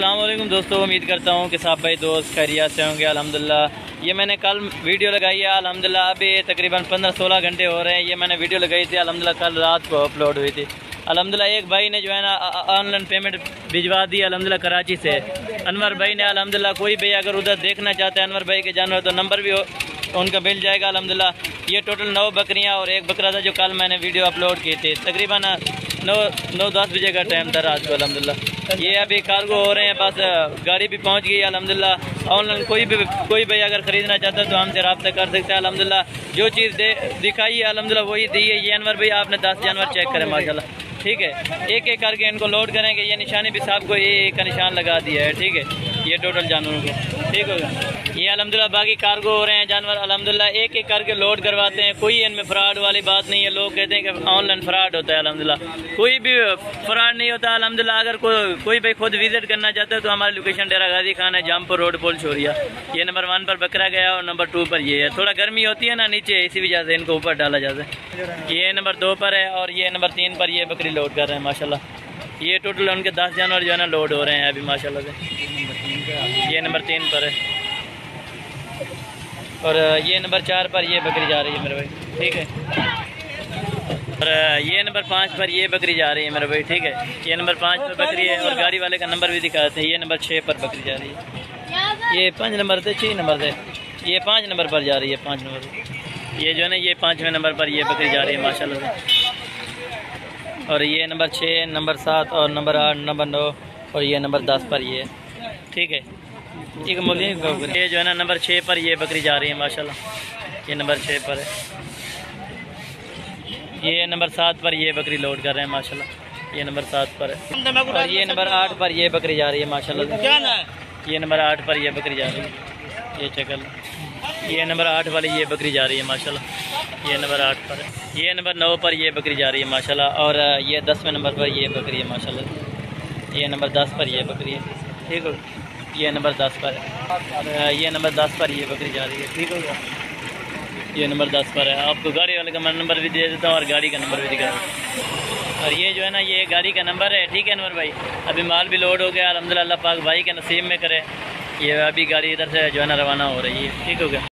अस्सलाम वालेकुम दोस्तों, उम्मीद करता हूँ कि सब भाई दोस्त खैरियत से होंगे। अल्हम्दुलिल्लाह ये मैंने कल वीडियो लगाई है। अल्हम्दुलिल्लाह अभी तकरीबन 15-16 घंटे हो रहे हैं। ये मैंने वीडियो लगाई थी अल्हम्दुलिल्लाह कल रात को अपलोड हुई थी। अल्हम्दुलिल्लाह एक भाई ने जो है ना ऑनलाइन पेमेंट भिजवा दी अल्हम्दुलिल्लाह कराची से। अनवर भाई ने अल्हम्दुलिल्लाह कोई भी अगर उधर देखना चाहते हैं अनवर भाई के जानवर तो नंबर भी उनका मिल जाएगा अल्हम्दुलिल्लाह। ये टोटल 9 बकरियाँ और एक बकरा था जो कल मैंने वीडियो अपलोड की थी। तकरीबन 9-10 बजे का टाइम था रात को अल्हम्दुलिल्लाह। ये अभी कार्गो हो रहे हैं, बस गाड़ी भी पहुंच गई अल्हम्दुलिल्लाह। ऑनलाइन कोई भी अगर ख़रीदना चाहता है तो हमसे रब्ता कर सकता है अल्हम्दुलिल्लाह। जो चीज़ दिखाई है अल्हम्दुलिल्लाह वही दी है। ये अनवर भाई आपने 10 जानवर चेक करें माशाल्लाह, ठीक है। एक एक करके इनको लोड करेंगे। ये निशानी भी साहब को एक का निशान लगा दिया है, ठीक है। ये टोटल जानवरों को ठीक होगा। ये अल्हम्दुलिल्लाह बाकी कार्गो हो रहे हैं जानवर अल्हम्दुलिल्लाह, एक एक करके लोड करवाते हैं। कोई इनमें फ्रॉड वाली बात नहीं है। लोग कहते हैं कि ऑनलाइन फ्रॉड होता है, अल्हम्दुलिल्लाह कोई भी फ्रॉड नहीं होता अल्हम्दुलिल्लाह। अगर कोई भाई खुद विजिट करना चाहता है तो हमारी लोकेशन डेरा गाजी खान है, जामपुर रोड, पुल छोरिया। ये नंबर 1 पर बकरा गया और नंबर 2 पर ये है। थोड़ा गर्मी होती है ना नीचे, इसी वजह से इनको ऊपर डाला जाता है। ये नंबर 2 पर है और ये नंबर 3 पर ये बकरी लोड कर रहे हैं माशाल्लाह। ये टोटल उनके 10 जानवर जो है ना लोड हो रहे हैं अभी माशाल्लाह से। ये नंबर 3 पर है और ये नंबर 4 पर ये बकरी जा रही है मेरे भाई, ठीक है। और ये नंबर 5 पर ये बकरी जा रही है मेरे भाई, ठीक है। ये नंबर 5 पर बकरी है और गाड़ी वाले का नंबर भी दिखाते हैं। ये नंबर 6 पर बकरी जा रही है। ये 5 नंबर थे, 6 नंबर थे। ये 5 नंबर पर जा रही है, 5 नंबर। ये जो है ना ये 5वें नंबर पर ये बकरी जा रही है माशाल्लाह से। और ये नंबर 6, नंबर 7 और नंबर 8, नंबर 9 और ये नंबर 10 पर ये, ठीक है। ये जो है ना नंबर 6 पर ये बकरी जा रही है माशाल्लाह। ये नंबर 6 पर है। ये नंबर 7 पर ये बकरी लोड कर रहे हैं माशाल्लाह। ये नंबर 7 पर है। और ये नंबर 8 पर ये बकरी जा रही है माशाल्लाह। ये नंबर 8 पर ये बकरी जा रही है। ये चकल ये नंबर 8 वाली ये बकरी जा रही है माशाल्लाह। ये नंबर 8 पर है। ये नंबर 9 पर ये बकरी जा रही है माशाल्लाह। और ये 10वें नंबर पर ये बकरी है माशाल्लाह। ये नंबर 10 पर ये बकरी है, ठीक हो। ये नंबर 10 पर है और ये नंबर 10 पर ये बकरी जा रही है, ठीक होगा। ये नंबर 10 पर है। आपको गाड़ी वाले का मैं नंबर भी दे देता हूँ और गाड़ी का नंबर भी दिखा देता हूँ। और ये जो है ना ये गाड़ी का नंबर है, ठीक है अनवर भाई। अभी माल भी लोड हो गया अल्हम्दुलिल्लाह, अल्लाह पाक भाई के नसीब में करे। ये अभी गाड़ी इधर से जो है ना रवाना हो रही है, ठीक हो गया।